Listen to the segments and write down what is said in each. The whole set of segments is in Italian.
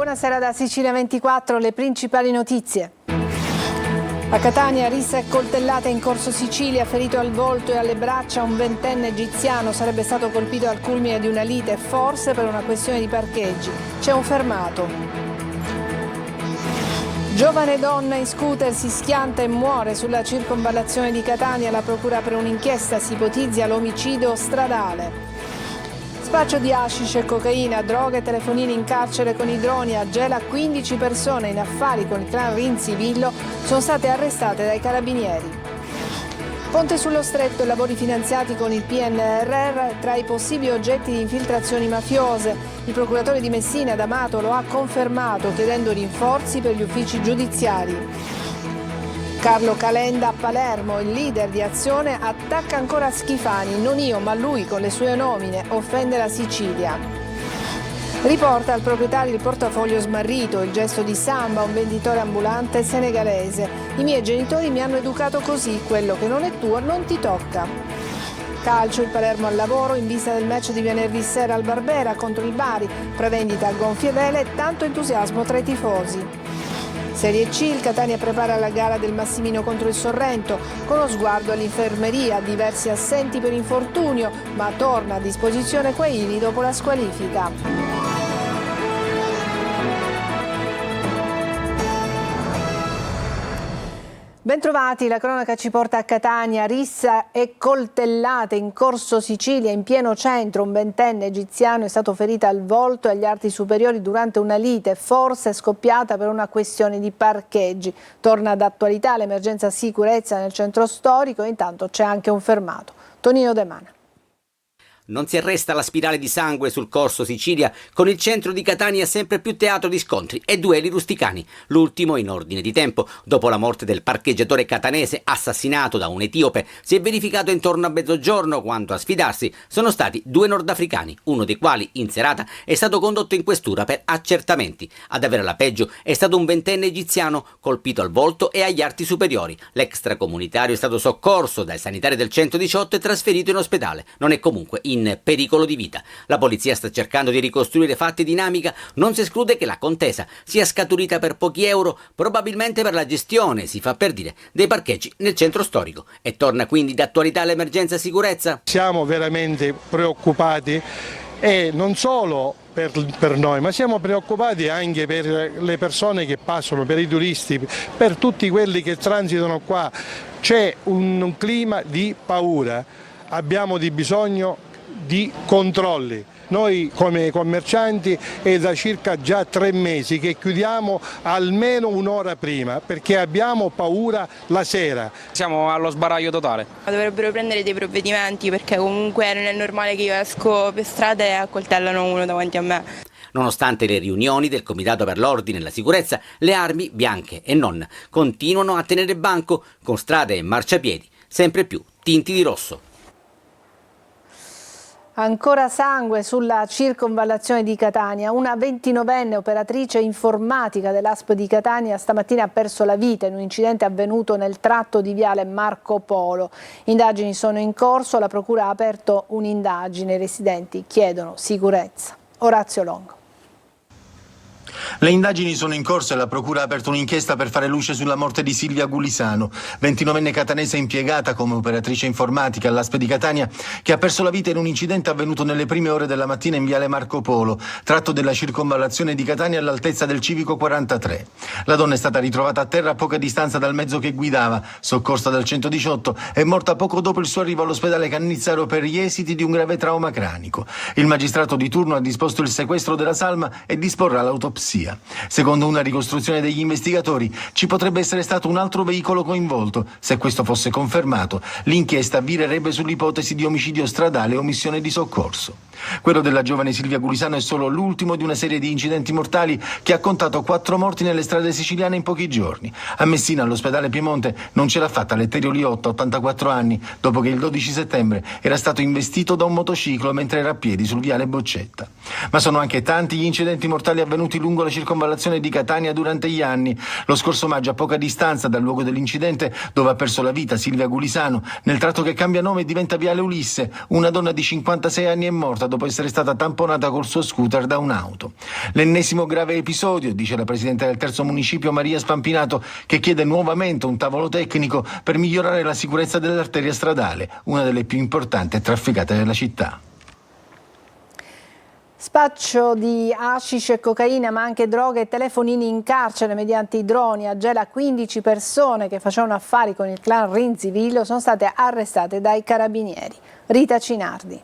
buonasera da Sicilia 24, le principali notizie. A Catania, rissa e coltellata in corso Sicilia, ferito al volto e alle braccia un ventenne egiziano, sarebbe stato colpito al culmine di una lite, forse per una questione di parcheggi. C'è un fermato. Giovane donna in scooter si schianta e muore sulla circonvallazione di Catania, la procura apre un'inchiesta, si ipotizza l'omicidio stradale. Spaccio di hashish e cocaina, droghe e telefonini in carcere con i droni, a Gela 15 persone in affari con il clan Rinzi-Villo sono state arrestate dai carabinieri. Ponte sullo Stretto e lavori finanziati con il PNRR tra i possibili oggetti di infiltrazioni mafiose. Il procuratore di Messina, D'Amato, lo ha confermato chiedendo rinforzi per gli uffici giudiziari. Carlo Calenda a Palermo, il leader di Azione, attacca ancora Schifani, non io ma lui con le sue nomine, offende la Sicilia. Riporta al proprietario il portafoglio smarrito, il gesto di Samba, un venditore ambulante senegalese. I miei genitori mi hanno educato così, quello che non è tuo non ti tocca. Calcio, il Palermo al lavoro in vista del match di venerdì sera al Barbera contro il Bari, prevendita a gonfie vele e tanto entusiasmo tra i tifosi. Serie C, il Catania prepara la gara del Massimino contro il Sorrento, con lo sguardo all'infermeria, diversi assenti per infortunio, ma torna a disposizione Quaili dopo la squalifica. Bentrovati, la cronaca ci porta a Catania, rissa e coltellate in corso Sicilia, in pieno centro. Un ventenne egiziano è stato ferito al volto e agli arti superiori durante una lite, forse scoppiata per una questione di parcheggi. Torna d'attualità l'emergenza sicurezza nel centro storico e intanto c'è anche un fermato. Tonino De Mana. Non si arresta la spirale di sangue sul corso Sicilia, con il centro di Catania sempre più teatro di scontri e duelli rusticani, l'ultimo in ordine di tempo. Dopo la morte del parcheggiatore catanese assassinato da un etiope, si è verificato intorno a mezzogiorno, quando a sfidarsi sono stati due nordafricani, uno dei quali in serata è stato condotto in questura per accertamenti. Ad avere la peggio è stato un ventenne egiziano colpito al volto e agli arti superiori. L'extracomunitario è stato soccorso dai sanitari del 118 e trasferito in ospedale. Non è comunque in pericolo di vita. La polizia sta cercando di ricostruire fatti e dinamica, non si esclude che la contesa sia scaturita per pochi euro, probabilmente per la gestione, si fa per dire, dei parcheggi nel centro storico. E torna quindi d'attualità l'emergenza sicurezza? Siamo veramente preoccupati e non solo per noi, ma siamo preoccupati anche per le persone che passano, per i turisti, per tutti quelli che transitano qua. C'è un clima di paura, abbiamo di bisogno di controlli. Noi come commercianti è da circa già 3 mesi che chiudiamo almeno un'ora prima perché abbiamo paura la sera. Siamo allo sbaraglio totale. Dovrebbero prendere dei provvedimenti perché comunque non è normale che io esco per strada e accoltellano uno davanti a me. Nonostante le riunioni del Comitato per l'Ordine e la Sicurezza, le armi, bianche e non, continuano a tenere banco con strade e marciapiedi sempre più tinti di rosso. Ancora sangue sulla circonvallazione di Catania. Una 29enne operatrice informatica dell'ASP di Catania stamattina ha perso la vita in un incidente avvenuto nel tratto di viale Marco Polo. Indagini sono in corso, la procura ha aperto un'indagine, i residenti chiedono sicurezza. Orazio Longo. Le indagini sono in corso e la procura ha aperto un'inchiesta per fare luce sulla morte di Silvia Gulisano, 29enne catanese impiegata come operatrice informatica all'ASP di Catania, che ha perso la vita in un incidente avvenuto nelle prime ore della mattina in viale Marco Polo, tratto della circonvallazione di Catania all'altezza del civico 43. La donna è stata ritrovata a terra a poca distanza dal mezzo che guidava, soccorsa dal 118, e morta poco dopo il suo arrivo all'ospedale Cannizzaro per gli esiti di un grave trauma cranico. Il magistrato di turno ha disposto il sequestro della salma e disporrà l'autopsia. Secondo una ricostruzione degli investigatori, ci potrebbe essere stato un altro veicolo coinvolto. Se questo fosse confermato, l'inchiesta virerebbe sull'ipotesi di omicidio stradale e omissione di soccorso. Quello della giovane Silvia Gulisano è solo l'ultimo di una serie di incidenti mortali che ha contato 4 morti nelle strade siciliane in pochi giorni. A Messina, all'ospedale Piemonte, non ce l'ha fatta Letterio Liotta, 84 anni, dopo che il 12 settembre era stato investito da un motociclo mentre era a piedi sul viale Boccetta. Ma sono anche tanti gli incidenti mortali avvenuti lungo la circonvallazione di Catania durante gli anni. Lo scorso maggio, a poca distanza dal luogo dell'incidente, dove ha perso la vita Silvia Gulisano, nel tratto che cambia nome e diventa viale Ulisse, una donna di 56 anni è morta dopo essere stata tamponata col suo scooter da un'auto. L'ennesimo grave episodio, dice la presidente del terzo municipio Maria Spampinato, che chiede nuovamente un tavolo tecnico per migliorare la sicurezza dell'arteria stradale, una delle più importanti e trafficate della città. Spaccio di hashish e cocaina, ma anche droghe e telefonini in carcere mediante i droni. A Gela 15 persone che facevano affari con il clan Rinzivillo sono state arrestate dai carabinieri. Rita Cinardi.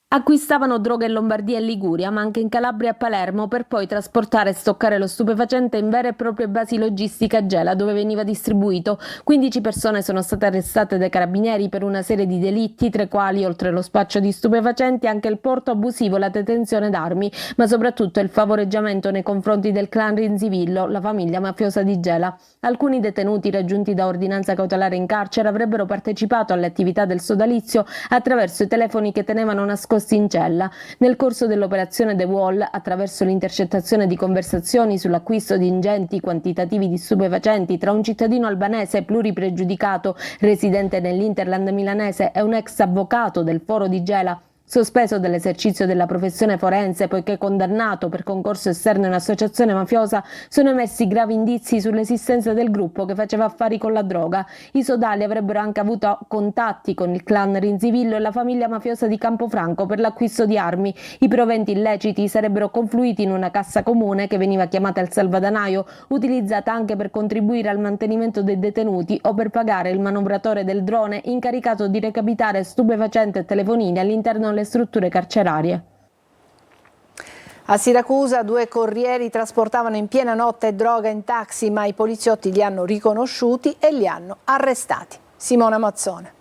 Acquistavano droga in Lombardia e Liguria, ma anche in Calabria e Palermo, per poi trasportare e stoccare lo stupefacente in vere e proprie basi logistiche a Gela, dove veniva distribuito. 15 persone sono state arrestate dai carabinieri per una serie di delitti, tra i quali, oltre lo spaccio di stupefacenti, anche il porto abusivo e la detenzione d'armi, ma soprattutto il favoreggiamento nei confronti del clan Rinzivillo, la famiglia mafiosa di Gela. Alcuni detenuti raggiunti da ordinanza cautelare in carcere avrebbero partecipato alle attività del sodalizio attraverso i telefoni che tenevano nascosti in cella. Nel corso dell'operazione The Wall, attraverso l'intercettazione di conversazioni sull'acquisto di ingenti quantitativi di stupefacenti tra un cittadino albanese pluripregiudicato residente nell'Interland milanese e un ex avvocato del Foro di Gela, sospeso dall'esercizio della professione forense poiché condannato per concorso esterno in un'associazione mafiosa, sono emersi gravi indizi sull'esistenza del gruppo che faceva affari con la droga. I sodali avrebbero anche avuto contatti con il clan Rinzivillo e la famiglia mafiosa di Campofranco per l'acquisto di armi. I proventi illeciti sarebbero confluiti in una cassa comune che veniva chiamata il salvadanaio, utilizzata anche per contribuire al mantenimento dei detenuti o per pagare il manovratore del drone incaricato di recapitare stupefacenti e telefonini all'interno delle strutture carcerarie. A Siracusa 2 corrieri trasportavano in piena notte droga in taxi, ma i poliziotti li hanno riconosciuti e li hanno arrestati. Simona Mazzone.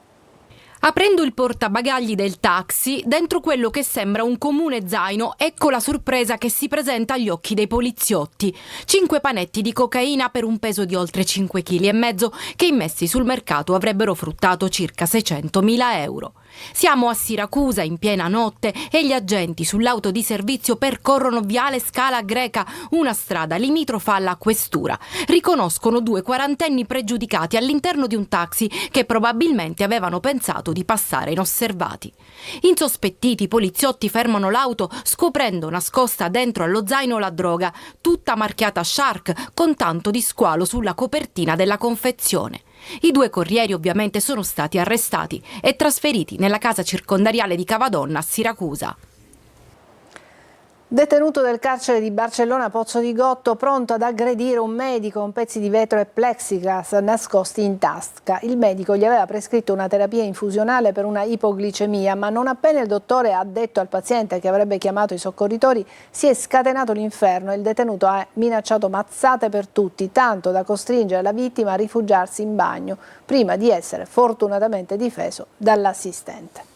Aprendo il portabagagli del taxi, dentro quello che sembra un comune zaino, ecco la sorpresa che si presenta agli occhi dei poliziotti. 5 panetti di cocaina per un peso di oltre 5,5 kg che immessi sul mercato avrebbero fruttato circa 600.000 euro. Siamo a Siracusa in piena notte e gli agenti sull'auto di servizio percorrono Viale Scala Greca, una strada limitrofa alla questura. Riconoscono 2 quarantenni pregiudicati all'interno di un taxi che probabilmente avevano pensato di passare inosservati. Insospettiti, i poliziotti fermano l'auto scoprendo nascosta dentro allo zaino la droga, tutta marchiata Shark con tanto di squalo sulla copertina della confezione. I 2 corrieri ovviamente sono stati arrestati e trasferiti nella casa circondariale di Cavadonna a Siracusa. Detenuto del carcere di Barcellona Pozzo di Gotto, pronto ad aggredire un medico con pezzi di vetro e plexiglass nascosti in tasca. Il medico gli aveva prescritto una terapia infusionale per una ipoglicemia, ma non appena il dottore ha detto al paziente che avrebbe chiamato i soccorritori, si è scatenato l'inferno e il detenuto ha minacciato mazzate per tutti, tanto da costringere la vittima a rifugiarsi in bagno, prima di essere fortunatamente difeso dall'assistente.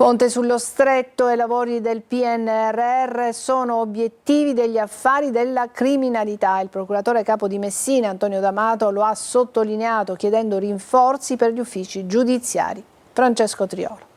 Ponte sullo Stretto e lavori del PNRR sono obiettivi degli affari della criminalità. Il procuratore capo di Messina, Antonio D'Amato, lo ha sottolineato chiedendo rinforzi per gli uffici giudiziari. Francesco Triolo.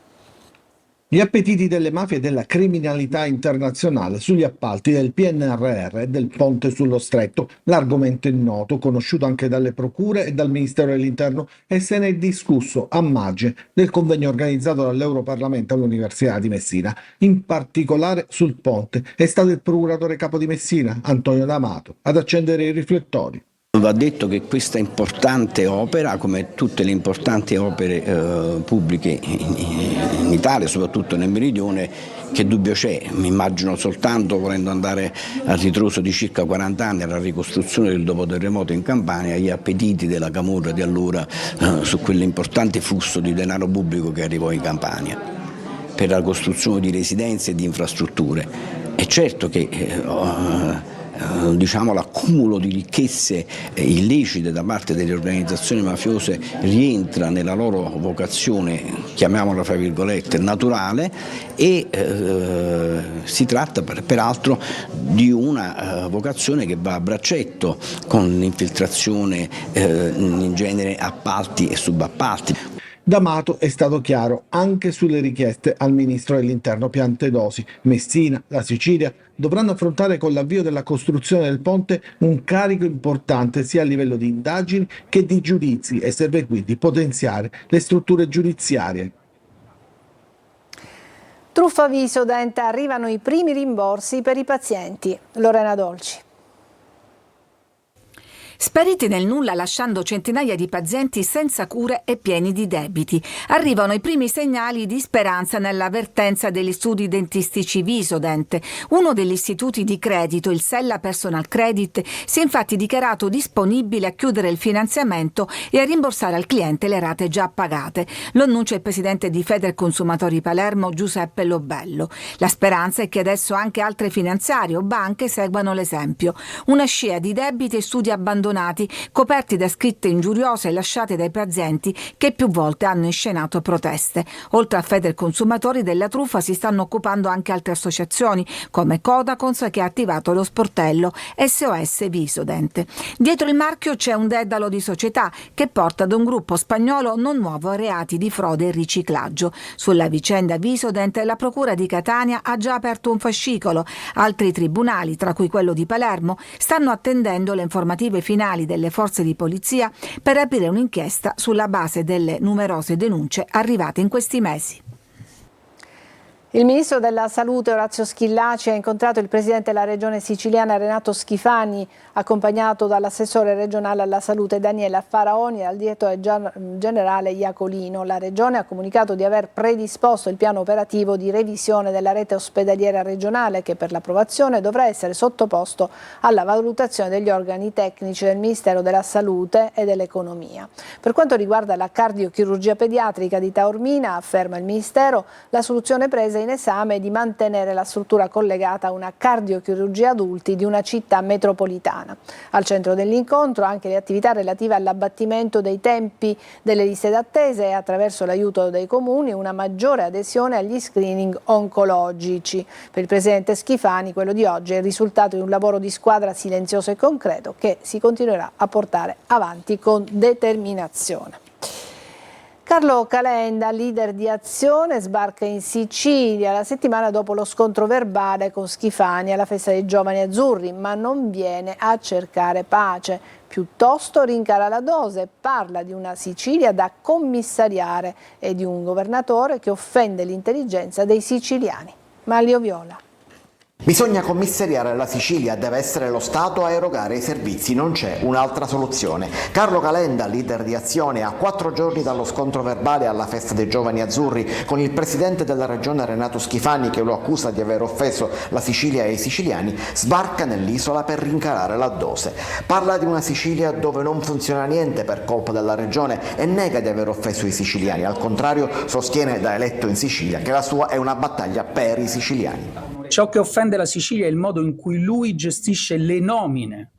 Gli appetiti delle mafie e della criminalità internazionale sugli appalti del PNRR e del Ponte sullo Stretto. L'argomento è noto, conosciuto anche dalle procure e dal Ministero dell'Interno e se ne è discusso a margine del convegno organizzato dall'Europarlamento all'Università di Messina. In particolare sul ponte è stato il procuratore capo di Messina, Antonio D'Amato, ad accendere i riflettori. Va detto che questa importante opera, come tutte le importanti opere pubbliche in Italia, soprattutto nel Meridione, che dubbio c'è, mi immagino soltanto volendo andare a ritroso di circa 40 anni alla ricostruzione del dopoterremoto in Campania, gli appetiti della camorra di allora su quell'importante flusso di denaro pubblico che arrivò in Campania per la costruzione di residenze e di infrastrutture. È certo che l'accumulo di ricchezze illecite da parte delle organizzazioni mafiose rientra nella loro vocazione, chiamiamola fra virgolette, naturale e si tratta peraltro di una vocazione che va a braccetto con l'infiltrazione in genere appalti e subappalti. D'Amato è stato chiaro anche sulle richieste al ministro dell'Interno Piantedosi. Messina, la Sicilia dovranno affrontare con l'avvio della costruzione del ponte un carico importante sia a livello di indagini che di giudizi e serve quindi potenziare le strutture giudiziarie. Truffa Visodent, arrivano i primi rimborsi per i pazienti. Lorena Dolci. Spariti nel nulla lasciando centinaia di pazienti senza cure e pieni di debiti. Arrivano i primi segnali di speranza nell'avvertenza degli studi dentistici Visodent. Uno degli istituti di credito, il Sella Personal Credit, si è infatti dichiarato disponibile a chiudere il finanziamento e a rimborsare al cliente le rate già pagate. Lo annuncia il presidente di Federconsumatori Palermo, Giuseppe Lobello. La speranza è che adesso anche altre finanziarie o banche seguano l'esempio. Una scia di debiti e studi abbandonati, coperti da scritte ingiuriose lasciate dai pazienti che più volte hanno inscenato proteste. Oltre a Federconsumatori, della truffa si stanno occupando anche altre associazioni come Codacons, che ha attivato lo sportello SOS Visodent. Dietro il marchio c'è un dedalo di società che porta ad un gruppo spagnolo non nuovo a reati di frode e riciclaggio. Sulla vicenda Visodent la Procura di Catania ha già aperto un fascicolo. Altri tribunali, tra cui quello di Palermo, stanno attendendo le informative finali delle forze di polizia per aprire un'inchiesta sulla base delle numerose denunce arrivate in questi mesi. Il ministro della Salute Orazio Schillaci ha incontrato il presidente della regione siciliana Renato Schifani, accompagnato dall'assessore regionale alla salute Daniela Faraoni e dal direttore generale Iacolino. La regione ha comunicato di aver predisposto il piano operativo di revisione della rete ospedaliera regionale, che per l'approvazione dovrà essere sottoposto alla valutazione degli organi tecnici del Ministero della Salute e dell'Economia. Per quanto riguarda la cardiochirurgia pediatrica di Taormina, afferma il Ministero, la soluzione presa in esame di mantenere la struttura collegata a una cardiochirurgia adulti di una città metropolitana. Al centro dell'incontro anche le attività relative all'abbattimento dei tempi delle liste d'attesa e, attraverso l'aiuto dei comuni, una maggiore adesione agli screening oncologici. Per il presidente Schifani quello di oggi è il risultato di un lavoro di squadra silenzioso e concreto che si continuerà a portare avanti con determinazione. Carlo Calenda, leader di Azione, sbarca in Sicilia la settimana dopo lo scontro verbale con Schifani alla festa dei giovani azzurri, ma non viene a cercare pace. Piuttosto rincara la dose, parla di una Sicilia da commissariare e di un governatore che offende l'intelligenza dei siciliani. Manlio Viola. Bisogna commissariare la Sicilia, deve essere lo Stato a erogare i servizi, non c'è un'altra soluzione. Carlo Calenda, leader di Azione, a 4 giorni dallo scontro verbale alla festa dei giovani azzurri con il presidente della regione Renato Schifani, che lo accusa di aver offeso la Sicilia e i siciliani, sbarca nell'isola per rincarare la dose. Parla di una Sicilia dove non funziona niente per colpa della regione e nega di aver offeso i siciliani. Al contrario, sostiene, da eletto in Sicilia, che la sua è una battaglia per i siciliani. Ciò che offende la Sicilia è il modo in cui lui gestisce le nomine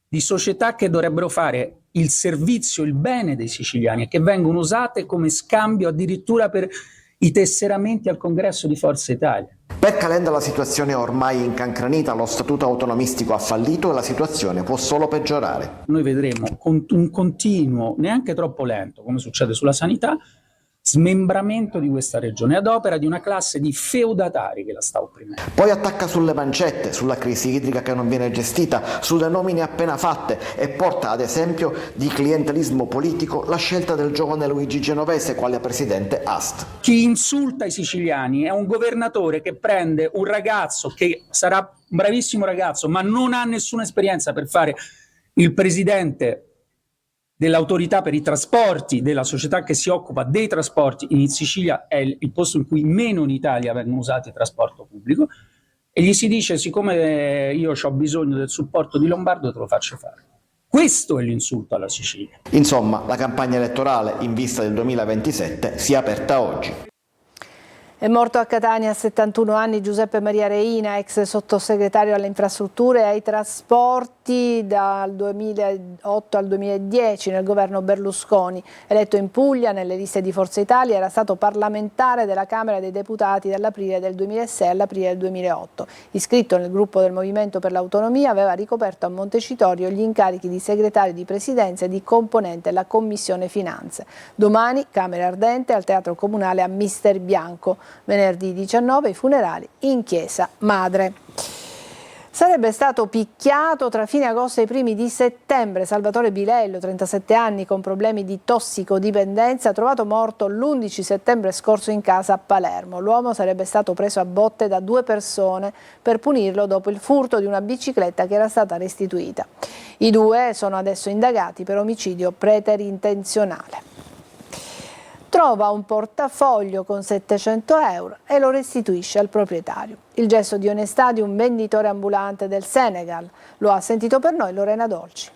di società che dovrebbero fare il servizio, il bene dei siciliani e che vengono usate come scambio addirittura per i tesseramenti al congresso di Forza Italia. Per Calenda la situazione è ormai incancrenita, lo statuto autonomistico ha fallito e la situazione può solo peggiorare. Noi vedremo un continuo, neanche troppo lento, come succede sulla sanità, smembramento di questa regione ad opera di una classe di feudatari che la sta opprimendo. Poi attacca sulle mancette, sulla crisi idrica che non viene gestita, sulle nomine appena fatte e porta ad esempio di clientelismo politico la scelta del giovane Luigi Genovese quale presidente AST. Chi insulta i siciliani è un governatore che prende un ragazzo che sarà un bravissimo ragazzo ma non ha nessuna esperienza per fare il presidente dell'autorità per i trasporti, della società che si occupa dei trasporti. In Sicilia è il posto in cui meno in Italia vengono usati il trasporto pubblico, e gli si dice: siccome io ho bisogno del supporto di Lombardo te lo faccio fare. Questo è l'insulto alla Sicilia. Insomma, la campagna elettorale in vista del 2027 si è aperta oggi. È morto a Catania a 71 anni Giuseppe Maria Reina, ex sottosegretario alle infrastrutture e ai trasporti dal 2008 al 2010 nel governo Berlusconi. Eletto in Puglia nelle liste di Forza Italia, era stato parlamentare della Camera dei Deputati dall'aprile del 2006 all'aprile del 2008. Iscritto nel gruppo del Movimento per l'Autonomia, aveva ricoperto a Montecitorio gli incarichi di segretario di presidenza e di componente della Commissione Finanze. Domani, Camera Ardente al Teatro Comunale a Mister Bianco. Venerdì 19 i funerali in Chiesa Madre. Sarebbe stato picchiato tra fine agosto e i primi di settembre. Salvatore Bilello, 37 anni, con problemi di tossicodipendenza, trovato morto l'11 settembre scorso in casa a Palermo. L'uomo sarebbe stato preso a botte da 2 persone per punirlo dopo il furto di una bicicletta che era stata restituita. I 2 sono adesso indagati per omicidio preterintenzionale. Trova un portafoglio con 700 euro e lo restituisce al proprietario. Il gesto di onestà di un venditore ambulante del Senegal. Lo ha sentito per noi Lorena Dolci.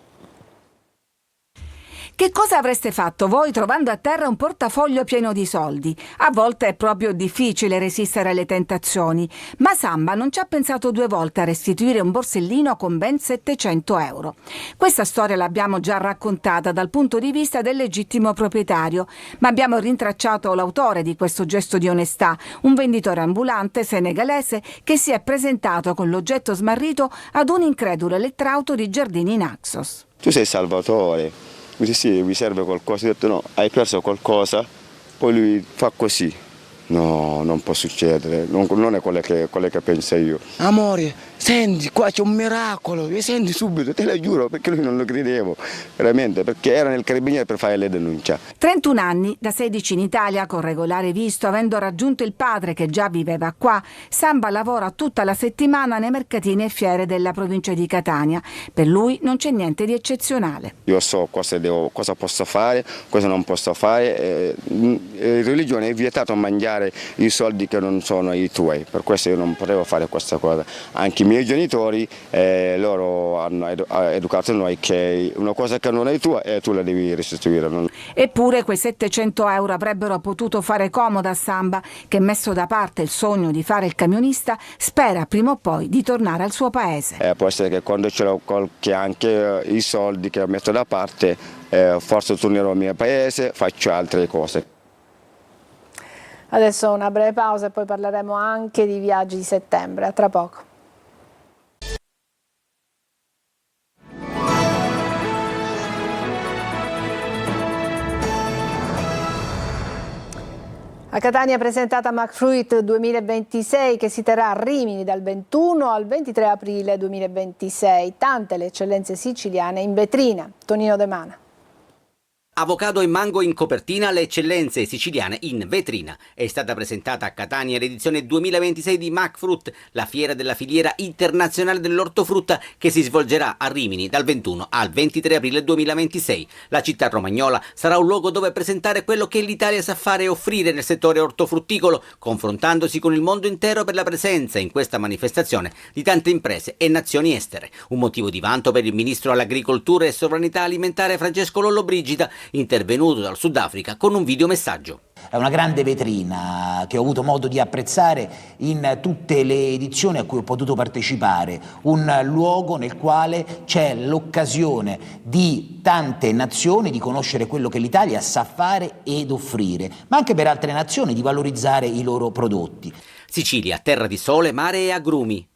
Che cosa avreste fatto voi trovando a terra un portafoglio pieno di soldi? A volte è proprio difficile resistere alle tentazioni, ma Samba non ci ha pensato 2 volte a restituire un borsellino con ben 700 euro. Questa storia l'abbiamo già raccontata dal punto di vista del legittimo proprietario, ma abbiamo rintracciato l'autore di questo gesto di onestà, un venditore ambulante senegalese che si è presentato con l'oggetto smarrito ad un incredulo elettrauto di Giardini Naxos. Tu sei Salvatore. Mi dice sì, mi serve qualcosa, ho detto no, hai perso qualcosa, poi lui fa così. No, non può succedere, non è quello che penso io. Amore, senti, qua c'è un miracolo, mi senti subito, te lo giuro, perché lui non lo credevo, veramente, perché era nel carabiniere per fare le denunce. 31 anni, da 16 in Italia, con regolare visto, avendo raggiunto il padre che già viveva qua, Samba lavora tutta la settimana nei mercatini e fiere della provincia di Catania. Per lui non c'è niente di eccezionale. Io so cosa posso fare, cosa non posso fare, religione è vietato mangiare i soldi che non sono i tuoi, per questo io non potevo fare questa cosa. Anche i miei genitori, loro hanno educato noi che una cosa che non è tua tu la devi restituire. Eppure quei 700 euro avrebbero potuto fare comodo a Samba, che, messo da parte il sogno di fare il camionista, spera prima o poi di tornare al suo paese. Può essere che quando ce l'ho anche i soldi che ho messo da parte, forse tornerò al mio paese, faccio altre cose. Adesso una breve pausa e poi parleremo anche di viaggi di settembre. A tra poco. A Catania è presentata McFruit 2026 che si terrà a Rimini dal 21 al 23 aprile 2026. Tante le eccellenze siciliane in vetrina. Tonino De Mana. Avocado e mango in copertina, le eccellenze siciliane in vetrina. È stata presentata a Catania l'edizione 2026 di McFruit, la fiera della filiera internazionale dell'ortofrutta che si svolgerà a Rimini dal 21 al 23 aprile 2026. La città romagnola sarà un luogo dove presentare quello che l'Italia sa fare e offrire nel settore ortofrutticolo, confrontandosi con il mondo intero per la presenza in questa manifestazione di tante imprese e nazioni estere. Un motivo di vanto per il ministro all'agricoltura e sovranità alimentare Francesco Lollobrigida, intervenuto dal Sudafrica con un videomessaggio. È una grande vetrina che ho avuto modo di apprezzare in tutte le edizioni a cui ho potuto partecipare, un luogo nel quale c'è l'occasione di tante nazioni di conoscere quello che l'Italia sa fare ed offrire, ma anche per altre nazioni di valorizzare i loro prodotti. Sicilia, terra di sole, mare e agrumi.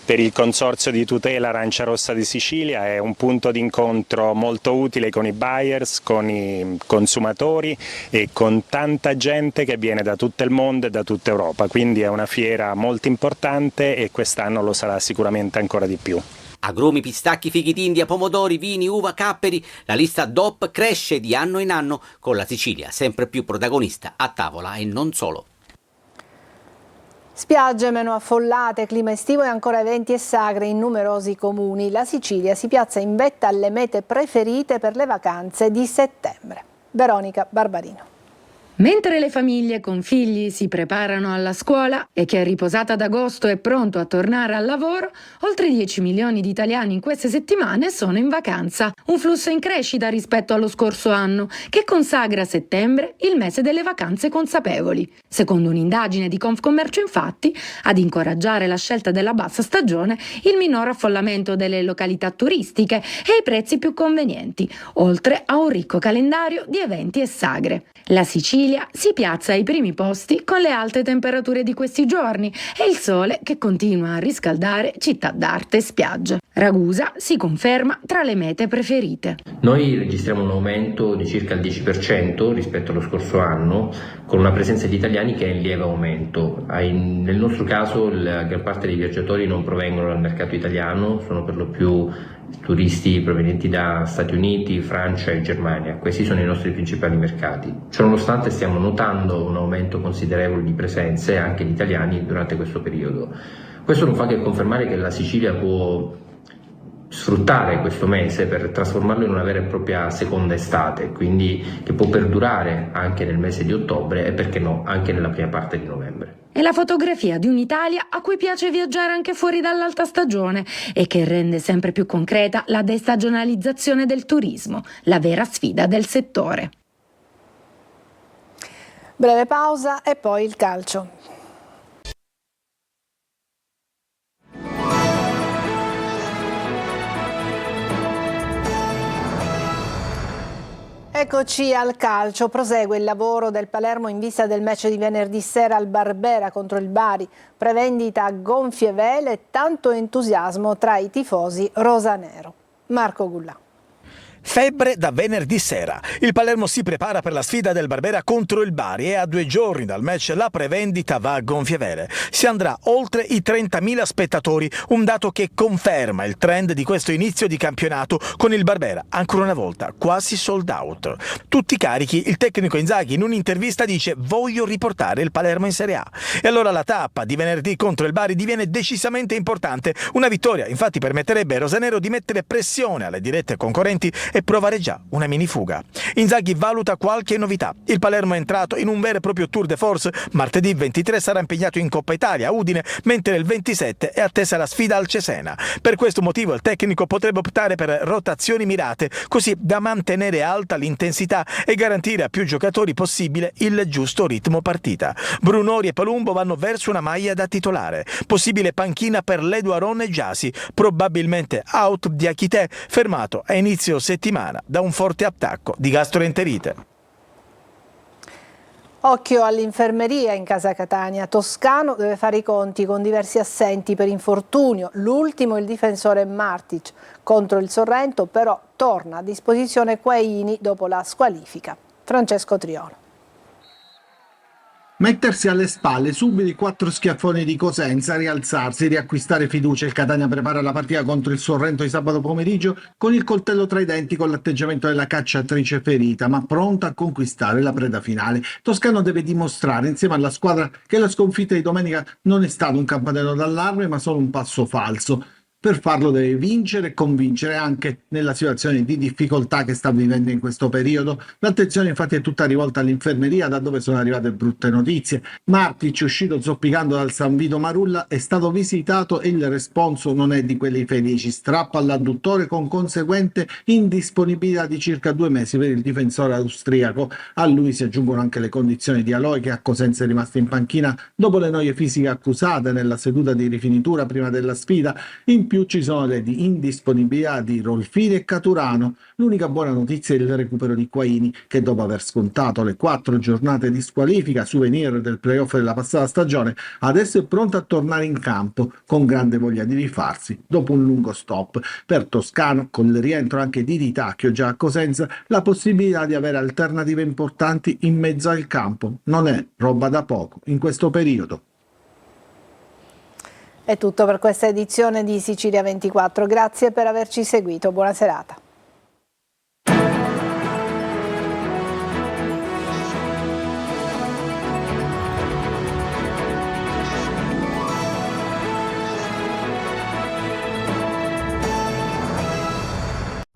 Per il Consorzio di tutela Arancia Rossa di Sicilia è un punto di incontro molto utile con i buyers, con i consumatori e con tanta gente che viene da tutto il mondo e da tutta Europa, quindi è una fiera molto importante e quest'anno lo sarà sicuramente ancora di più. Agrumi, pistacchi, fichi d'India, pomodori, vini, uva, capperi, la lista DOP cresce di anno in anno con la Sicilia sempre più protagonista a tavola e non solo. Spiagge meno affollate, clima estivo e ancora eventi e sagre in numerosi comuni. La Sicilia si piazza in vetta alle mete preferite per le vacanze di settembre. Veronica Barbarino. Mentre le famiglie con figli si preparano alla scuola e chi è riposata ad agosto è pronto a tornare al lavoro, oltre 10 milioni di italiani in queste settimane sono in vacanza. Un flusso in crescita rispetto allo scorso anno, che consagra settembre il mese delle vacanze consapevoli. Secondo un'indagine di Confcommercio, infatti, ad incoraggiare la scelta della bassa stagione, il minor affollamento delle località turistiche e i prezzi più convenienti, oltre a un ricco calendario di eventi e sagre. La Sicilia Sicilia si piazza ai primi posti con le alte temperature di questi giorni e il sole che continua a riscaldare città d'arte e spiagge. Ragusa si conferma tra le mete preferite. Noi registriamo un aumento di circa il 10% rispetto allo scorso anno, con una presenza di italiani che è in lieve aumento. Nel nostro caso la gran parte dei viaggiatori non provengono dal mercato italiano, sono per lo più turisti provenienti da Stati Uniti, Francia e Germania. Questi sono i nostri principali mercati. Ciononostante stiamo notando un aumento considerevole di presenze anche di italiani durante questo periodo. Questo non fa che confermare che la Sicilia può sfruttare questo mese per trasformarlo in una vera e propria seconda estate, quindi che può perdurare anche nel mese di ottobre e perché no anche nella prima parte di novembre. È la fotografia di un'Italia a cui piace viaggiare anche fuori dall'alta stagione e che rende sempre più concreta la destagionalizzazione del turismo, la vera sfida del settore. Breve pausa e poi il calcio. Eccoci al calcio, prosegue il lavoro del Palermo in vista del match di venerdì sera al Barbera contro il Bari, prevendita a gonfie vele e tanto entusiasmo tra i tifosi rosanero. Marco Gullà. Febbre da venerdì sera. Il Palermo si prepara per la sfida del Barbera contro il Bari e a 2 giorni dal match la prevendita va a gonfie vele. Si andrà oltre i 30.000 spettatori, un dato che conferma il trend di questo inizio di campionato con il Barbera, ancora una volta, quasi sold out. Tutti carichi, il tecnico Inzaghi in un'intervista dice «Voglio riportare il Palermo in Serie A». E allora la tappa di venerdì contro il Bari diviene decisamente importante. Una vittoria infatti permetterebbe ai rosanero di mettere pressione alle dirette concorrenti e provare già una mini fuga. Inzaghi valuta qualche novità. Il Palermo è entrato in un vero e proprio tour de force. Martedì 23 sarà impegnato in Coppa Italia a Udine, mentre il 27 è attesa la sfida al Cesena. Per questo motivo il tecnico potrebbe optare per rotazioni mirate, così da mantenere alta l'intensità e garantire a più giocatori possibile il giusto ritmo partita. Brunori e Palumbo vanno verso una maglia da titolare. Possibile panchina per Leduaron e Giasi, probabilmente out di Achité, fermato a inizio settimana da un forte attacco di gastroenterite. Occhio all'infermeria in casa Catania. Toscano deve fare i conti con diversi assenti per infortunio. L'ultimo il difensore Martic. Contro il Sorrento però torna a disposizione Quaini dopo la squalifica. Francesco Triolo. Mettersi alle spalle subito i 4 schiaffoni di Cosenza, rialzarsi, riacquistare fiducia. Il Catania prepara la partita contro il Sorrento di sabato pomeriggio con il coltello tra i denti, con l'atteggiamento della cacciatrice ferita, ma pronta a conquistare la preda finale. Toscano deve dimostrare insieme alla squadra che la sconfitta di domenica non è stato un campanello d'allarme, ma solo un passo falso. Per farlo deve vincere e convincere anche nella situazione di difficoltà che sta vivendo in questo periodo. L'attenzione infatti è tutta rivolta all'infermeria, da dove sono arrivate brutte notizie. Martic, uscito zoppicando dal San Vito Marulla, è stato visitato e il responso non è di quelli felici. Strappo all'adduttore con conseguente indisponibilità di circa 2 mesi per il difensore austriaco. A lui si aggiungono anche le condizioni di Aloi, che a Cosenza è rimasto in panchina dopo le noie fisiche accusate nella seduta di rifinitura prima della sfida. In più ci sono le indisponibilità di Rolfini e Caturano. L'unica buona notizia è il recupero di Quaini, che dopo aver scontato le 4 giornate di squalifica, souvenir del playoff della passata stagione, adesso è pronto a tornare in campo con grande voglia di rifarsi dopo un lungo stop. Per Toscano, con il rientro anche di Di Tacchio già a Cosenza, la possibilità di avere alternative importanti in mezzo al campo non è roba da poco in questo periodo. È tutto per questa edizione di Sicilia 24, grazie per averci seguito, buona serata.